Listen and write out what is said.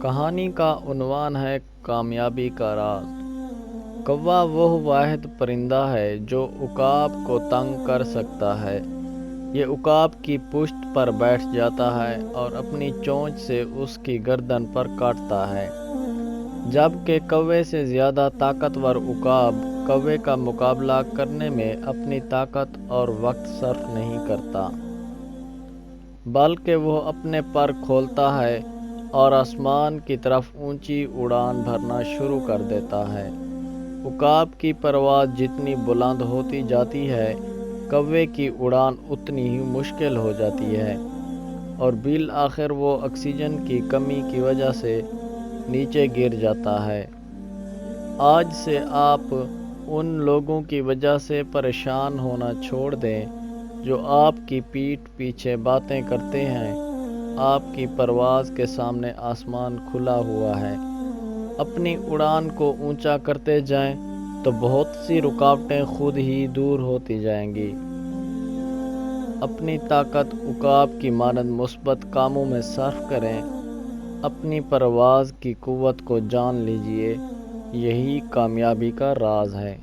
کہانی کا عنوان ہے کامیابی کا راز۔ کوا وہ واحد پرندہ ہے جو عقاب کو تنگ کر سکتا ہے۔ یہ عقاب کی پشت پر بیٹھ جاتا ہے اور اپنی چونچ سے اس کی گردن پر کاٹتا ہے، جبکہ کوے سے زیادہ طاقتور عقاب کوے کا مقابلہ کرنے میں اپنی طاقت اور وقت صرف نہیں کرتا، بلکہ وہ اپنے پر کھولتا ہے اور آسمان کی طرف اونچی اڑان بھرنا شروع کر دیتا ہے۔ عقاب کی پرواز جتنی بلند ہوتی جاتی ہے، کوے کی اڑان اتنی ہی مشکل ہو جاتی ہے، اور بالآخر وہ آکسیجن کی کمی کی وجہ سے نیچے گر جاتا ہے۔ آج سے آپ ان لوگوں کی وجہ سے پریشان ہونا چھوڑ دیں جو آپ کی پیٹھ پیچھے باتیں کرتے ہیں۔ آپ کی پرواز کے سامنے آسمان کھلا ہوا ہے۔ اپنی اڑان کو اونچا کرتے جائیں تو بہت سی رکاوٹیں خود ہی دور ہوتی جائیں گی۔ اپنی طاقت عقاب کی مانند مثبت کاموں میں صرف کریں۔ اپنی پرواز کی قوت کو جان لیجیے، یہی کامیابی کا راز ہے۔